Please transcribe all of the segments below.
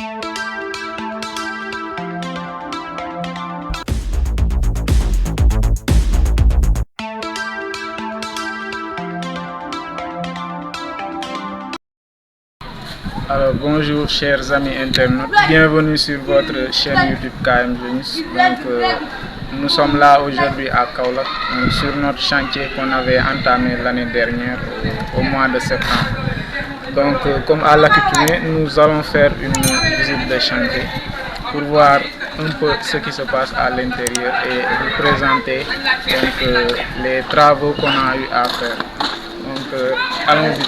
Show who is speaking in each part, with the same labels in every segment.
Speaker 1: Alors bonjour chers amis internautes, bienvenue sur votre chaîne YouTube KM Jeunesse. Donc nous sommes là aujourd'hui à Kaolack sur notre chantier qu'on avait entamé l'année dernière au mois de septembre. Donc comme à l'accoutumée, nous allons faire une visite de chantier pour voir un peu ce qui se passe à l'intérieur et vous présenter donc, les travaux qu'on a eu à faire. Donc allons-y.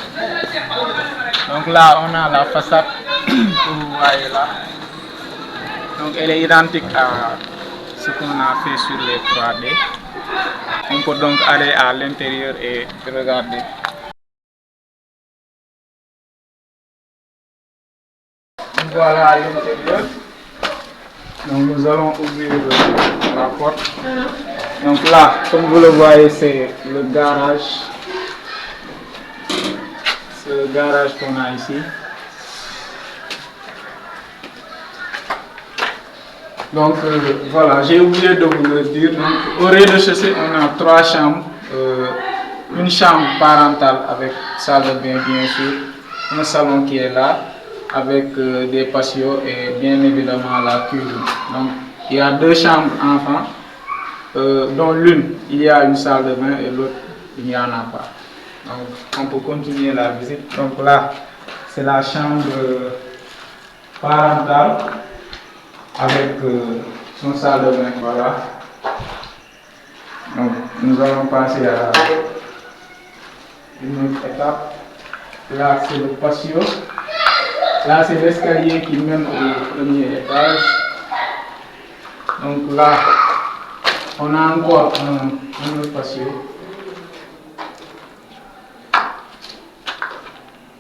Speaker 1: Donc là on a la façade que vous voyez là. Donc elle est identique à ce qu'on a fait sur les 3D. On peut donc aller à l'intérieur et regarder. Voilà l'intérieur. Donc nous allons ouvrir la porte. Donc là, comme vous le voyez, c'est le garage. C'est le garage qu'on a ici. Donc voilà, j'ai oublié de vous le dire. Donc, au rez-de-chaussée, on a 3 chambres. Une chambre parentale avec salle de bain bien sûr. Un salon qui est là avec des patios et bien évidemment la cuisine. Donc il y a 2 chambres enfants, dont l'une il y a une salle de bain et l'autre il n'y en a pas. Donc on peut continuer la visite. Donc là c'est la chambre parentale avec son salle de bain, voilà. Donc nous allons passer à une autre étape. Là c'est le patio. Là c'est l'escalier qui mène au premier étage. Donc là on a encore un autre patio.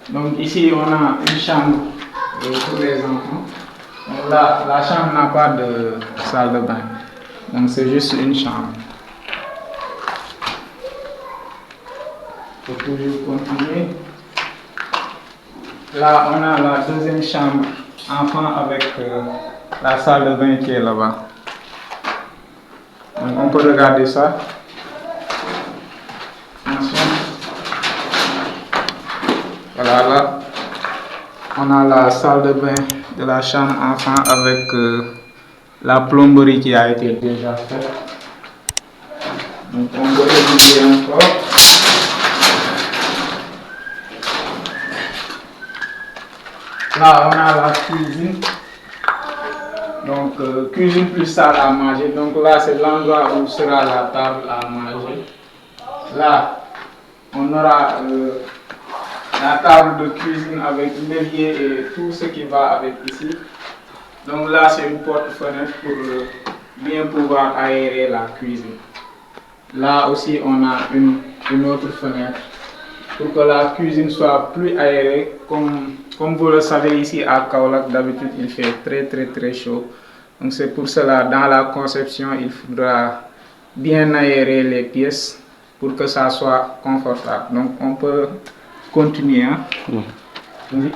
Speaker 1: Donc ici on a une chambre pour les enfants. Donc là la chambre n'a pas de salle de bain. Donc c'est juste une chambre. Il faut toujours continuer. Là, on a la deuxième chambre enfant avec la salle de bain qui est là-bas. On peut regarder ça. Voilà, là, on a la salle de bain de la chambre enfant avec la plomberie qui a été déjà faite. Donc, on peut étudier encore. Là, on a la cuisine. Donc, cuisine plus salle à manger. Donc là, c'est l'endroit où sera la table à manger. Là, on aura la table de cuisine avec l'évier et tout ce qui va avec ici. Donc là, c'est une porte-fenêtre pour bien pouvoir aérer la cuisine. Là aussi, on a une autre fenêtre pour que la cuisine soit plus aérée. Comme vous le savez, ici à Kaolack, d'habitude il fait très chaud. Donc c'est pour cela, dans la conception, il faudra bien aérer les pièces pour que ça soit confortable. Donc on peut continuer. Hein? Oui.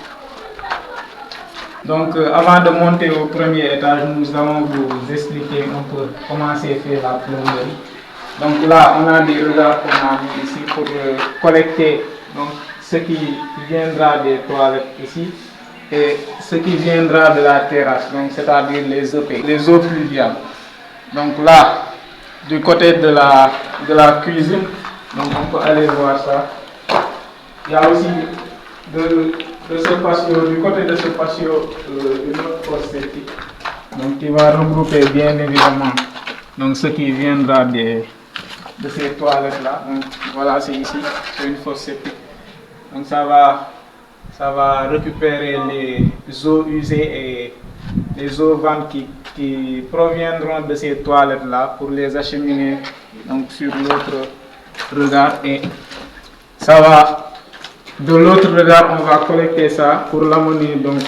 Speaker 1: Donc avant de monter au premier étage, nous allons vous expliquer un peu comment s'est fait la plomberie. Donc là, on a des regards qu'on a mis ici pour collecter donc, ce qui viendra des toilettes ici et ce qui viendra de la terrasse, donc c'est-à-dire les EP, les eaux pluviales. Donc là, du côté de la cuisine, donc on peut aller voir ça. Il y a aussi de ce patio, du côté de ce patio, une autre fosse septique, donc qui va regrouper bien évidemment donc ce qui viendra de ces toilettes là. Donc voilà, c'est ici, c'est une fosse septique. Donc ça va récupérer les eaux usées et les eaux vantes qui proviendront de ces toilettes là pour les acheminer donc sur l'autre regard, et ça va de l'autre regard, on va collecter ça pour l'amener donc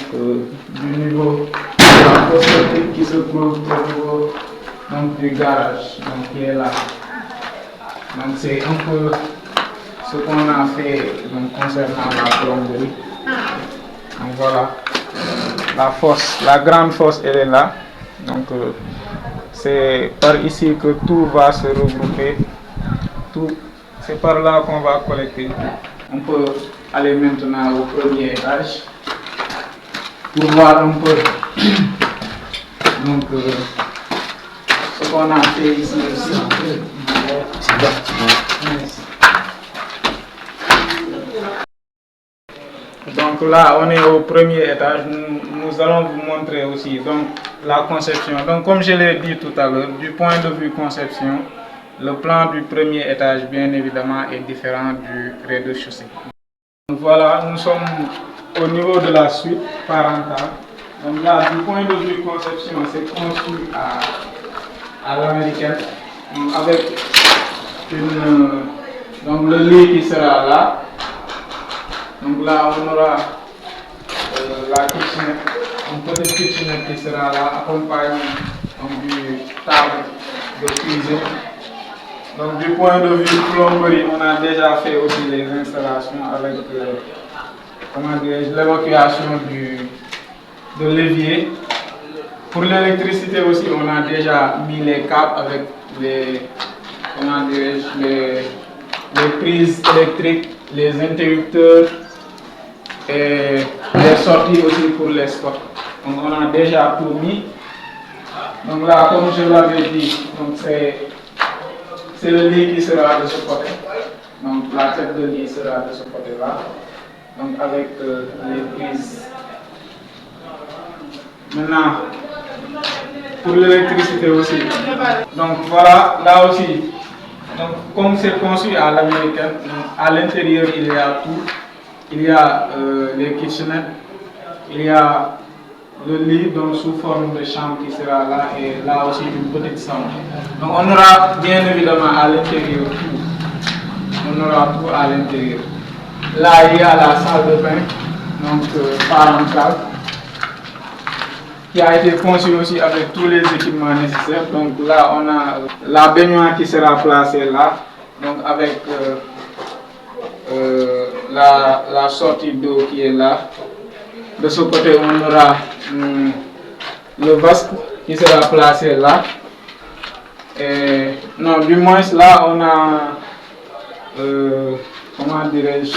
Speaker 1: du niveau de la fosse septique qui se trouve au niveau donc, du garage donc, qui est là. Donc c'est un peu ce qu'on a fait donc, concernant la plomberie. Donc voilà. la grande fosse, elle est là. Donc c'est par ici que tout va se regrouper. C'est par là qu'on va collecter. On peut aller maintenant au premier étage pour voir un peu donc, ce qu'on a fait ici aussi. Donc là, on est au premier étage. Nous allons vous montrer aussi donc, la conception. Donc comme je l'ai dit tout à l'heure, du point de vue conception, le plan du premier étage, bien évidemment, est différent du rez-de-chaussée. Voilà, nous sommes au niveau de la suite parentale. Donc là, du point de vue conception, c'est conçu à l'américaine, avec donc le lit qui sera là. Donc là, on aura la kitchenette, une petite kitchenette qui sera là, accompagnée du table de cuisine. Donc du point de vue plomberie, on a déjà fait aussi les installations avec l'évacuation de l'évier. Pour l'électricité aussi, on a déjà mis les câbles avec les prises électriques, les interrupteurs et les sorties aussi pour les stocks. Donc on a déjà tout mis. Donc là, comme je l'avais dit, c'est le lit qui sera de ce côté. Donc la tête de lit sera de ce côté-là. Donc avec les prises. Maintenant, pour l'électricité aussi. Donc voilà, là aussi, donc, comme c'est conçu à l'américaine, à l'intérieur il y a tout. Il y a les kitchenettes, il y a le lit donc sous forme de chambre qui sera là et là aussi une petite chambre. Donc on aura bien évidemment à l'intérieur tout. On aura tout à l'intérieur. Là il y a la salle de bain, donc parentale, qui a été conçue aussi avec tous les équipements nécessaires. Donc là on a la baignoire qui sera placée là, donc avec la sortie d'eau qui est là. De ce côté, on aura le vasque qui sera placé là. Et, non, du moins là, on a, comment dirais-je,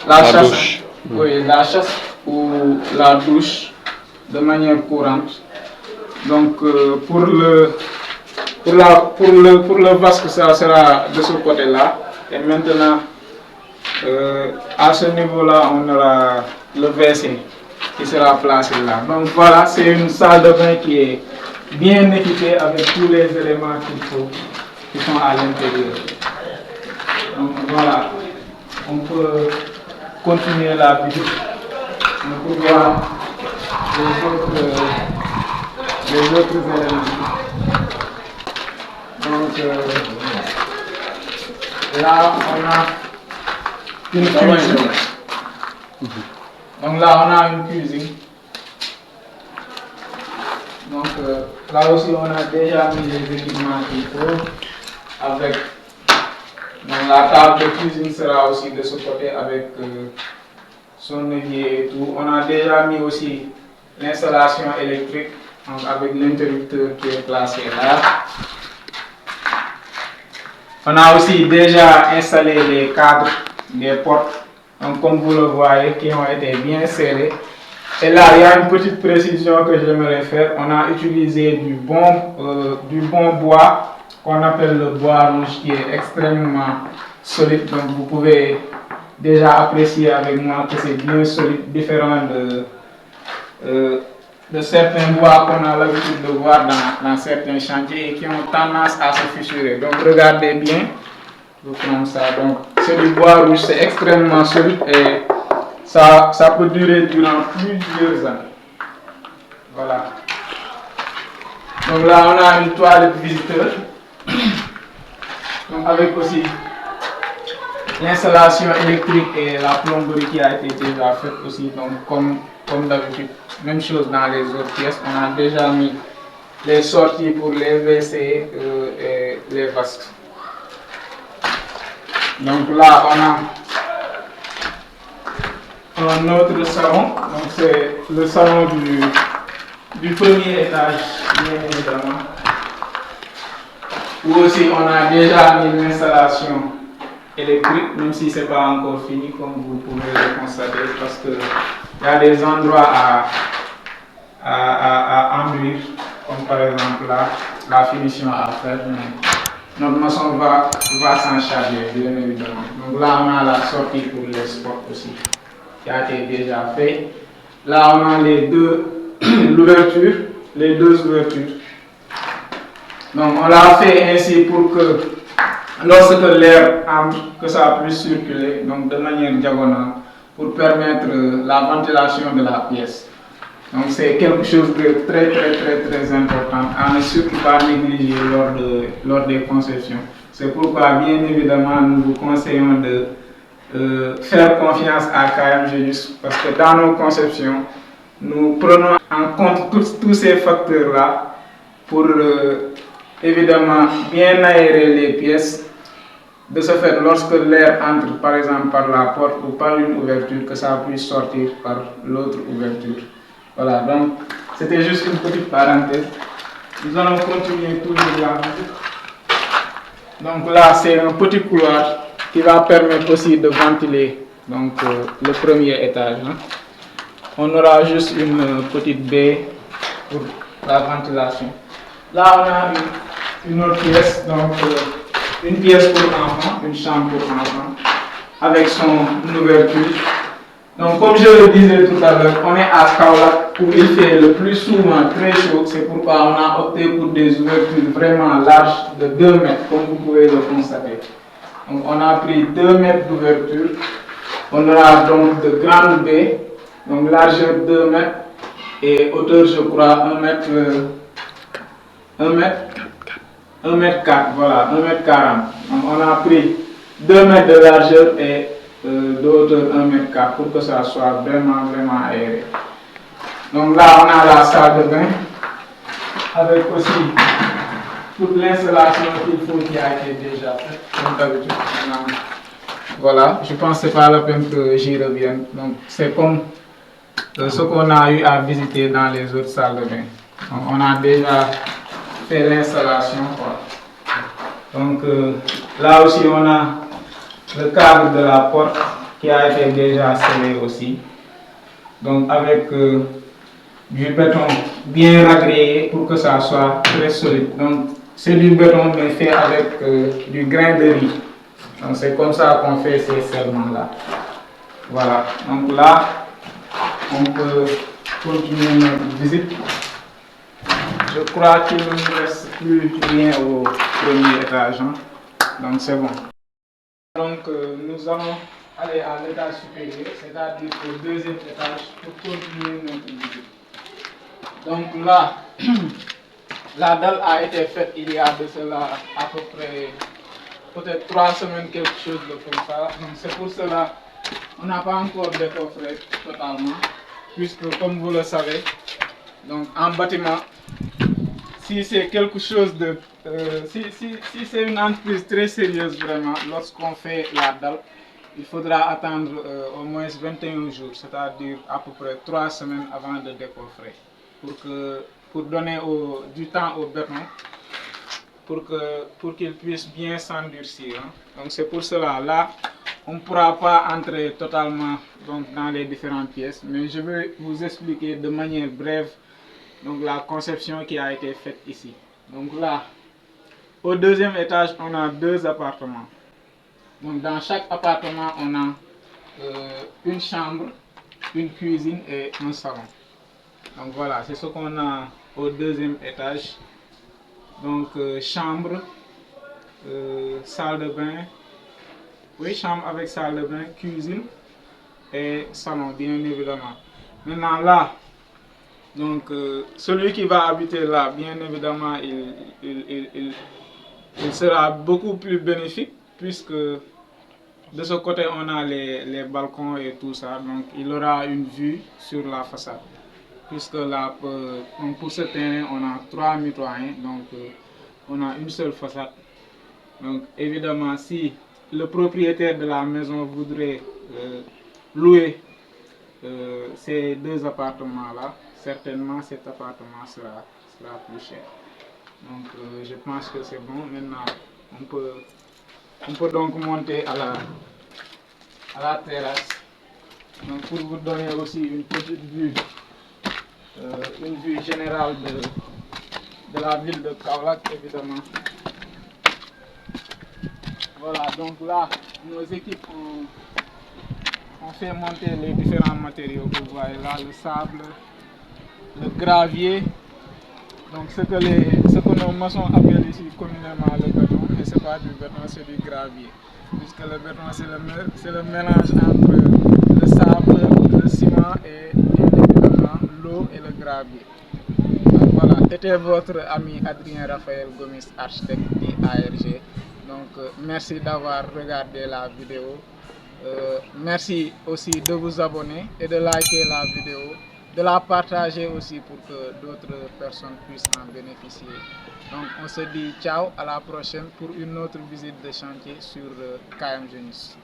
Speaker 1: la chasse. Oui, la chasse ou la douche de manière courante. Donc, pour le vasque, ça sera de ce côté-là. Et maintenant, à ce niveau-là, on aura le WC qui sera placé là. Donc voilà, c'est une salle de bain qui est bien équipée avec tous les éléments qu'il faut, qui sont à l'intérieur. Donc voilà, on peut continuer la visite. On peut voir les autres éléments. Donc là, on a une cuisine. Donc là, on a une cuisine. Donc là aussi, on a déjà mis les équipements qu'il faut. Avec donc, la table de cuisine sera aussi de ce côté avec son évier et tout. On a déjà mis aussi l'installation électrique donc, avec l'interrupteur qui est placé là. On a aussi déjà installé les cadres des portes. Donc, comme vous le voyez, qui ont été bien serrés. Et là, il y a une petite précision que j'aimerais faire. On a utilisé du bon bois, qu'on appelle le bois rouge, qui est extrêmement solide. Donc, vous pouvez déjà apprécier avec moi que c'est bien solide, différent de certains bois qu'on a l'habitude de voir dans certains chantiers et qui ont tendance à se fissurer. Donc, regardez bien. Comme ça. Donc, c'est du bois rouge, c'est extrêmement solide et ça peut durer durant plusieurs années. Voilà. Donc là, on a une toilette visiteur. Donc, avec aussi l'installation électrique et la plomberie qui a été déjà faite aussi. Donc, comme d'habitude, même chose dans les autres pièces. On a déjà mis les sorties pour les WC et les vasques. Donc là, un autre salon. Donc c'est le salon du premier étage, bien évidemment. Où aussi on a déjà mis l'installation électrique, même si ce n'est pas encore fini, comme vous pouvez le constater, parce qu'il y a des endroits à enduire, comme par exemple là, la finition à faire. Mais notre maçon va s'en charger, bien évidemment. Donc là, on a la sortie pour les sports aussi, qui a été déjà fait. Là, on a les deux les deux ouvertures. Donc on l'a fait ainsi pour que lorsque l'air entre, que ça puisse circuler, donc de manière diagonale, pour permettre la ventilation de la pièce. Donc c'est quelque chose de très important à ne surtout pas négliger lors des conceptions. C'est pourquoi bien évidemment nous vous conseillons de faire confiance à KM Genius, parce que dans nos conceptions, nous prenons en compte tous ces facteurs-là pour évidemment bien aérer les pièces. De ce fait, lorsque l'air entre par exemple par la porte ou par une ouverture, que ça puisse sortir par l'autre ouverture. Voilà, donc c'était juste une petite parenthèse. Nous allons continuer toujours la visite. Donc là, c'est un petit couloir qui va permettre aussi de ventiler donc, le premier étage. Hein. On aura juste une petite baie pour la ventilation. Là, on a une autre pièce, donc une pièce pour enfants, une chambre pour enfants, avec son ouverture. Donc, comme je le disais tout à l'heure, on est à Kaolack où il fait le plus souvent très chaud. C'est pourquoi on a opté pour des ouvertures vraiment larges de 2 mètres, comme vous pouvez le constater. Donc, on a pris 2 mètres d'ouverture. On aura donc de grandes baies, donc largeur 2 mètres et hauteur, je crois, 1 mètre 4, voilà, 1 mètre 40. Donc, on a pris 2 mètres de largeur et de hauteur 1 mètre 4 pour que ça soit vraiment aéré. Donc là, on a la salle de bain avec aussi toute l'installation qu'il faut qui a été déjà faite, comme d'habitude. Voilà, je pense que ce n'est pas la peine que j'y revienne. Donc c'est comme ce qu'on a eu à visiter dans les autres salles de bain. Donc, on a déjà fait l'installation. Donc là aussi, on a le cadre de la porte qui a été déjà scellé aussi. Donc avec du béton bien ragréé pour que ça soit très solide. Donc c'est du béton mais fait avec du grain de riz. Donc c'est comme ça qu'on fait ces scellements-là. Voilà. Donc là, on peut continuer notre visite. Je crois qu'il ne nous reste plus rien au premier étage. Hein. Donc c'est bon. Donc nous allons aller à l'étage supérieur, c'est-à-dire au deuxième étage, pour continuer notre visite. Donc là, la dalle a été faite il y a de cela à peu près peut-être 3 semaines, quelque chose de comme ça. Donc c'est pour cela on n'a pas encore décoffré totalement, puisque comme vous le savez, donc en bâtiment, si c'est quelque chose de... si c'est une entreprise très sérieuse vraiment, lorsqu'on fait la dalle, il faudra attendre au moins 21 jours, c'est-à-dire à peu près 3 semaines avant de décoffrer, pour donner du temps au béton, pour qu'il puisse bien s'endurcir. Hein. Donc c'est pour cela, là, on ne pourra pas entrer totalement donc, dans les différentes pièces, mais je vais vous expliquer de manière brève donc, la conception qui a été faite ici. Donc là, au deuxième étage, on a 2 appartements. Donc dans chaque appartement, on a une chambre, une cuisine et un salon. Donc voilà, c'est ce qu'on a au deuxième étage. Donc chambre, salle de bain, oui, chambre avec salle de bain, cuisine et salon, bien évidemment. Maintenant là, donc celui qui va habiter là, bien évidemment, il sera beaucoup plus bénéfique, puisque de ce côté on a les balcons et tout ça, donc il aura une vue sur la façade. Puisque là, pour ce terrain, on a 3 mitoyens, donc on a une seule façade. Donc évidemment, si le propriétaire de la maison voudrait louer ces deux appartements-là, certainement cet appartement sera plus cher. Donc je pense que c'est bon. Maintenant, on peut donc monter à la terrasse. Donc pour vous donner aussi une petite vue, une vue générale de la ville de Kaolack, évidemment. Voilà, donc là, nos équipes ont fait monter les différents matériaux que vous voyez là, le sable, le gravier, donc ce que nos maçons appellent ici communément le béton, mais ce n'est pas du béton, c'est du gravier, puisque le béton c'est le mélange entre le sable, le ciment et bien évidemment l'eau et le gravier. Donc voilà, c'était votre ami Adrien Raphaël Gomis, architecte d'ARG. Donc merci d'avoir regardé la vidéo. Merci aussi de vous abonner et de liker la vidéo, de la partager aussi pour que d'autres personnes puissent en bénéficier. Donc on se dit ciao, à la prochaine pour une autre visite de chantier sur KM Génie.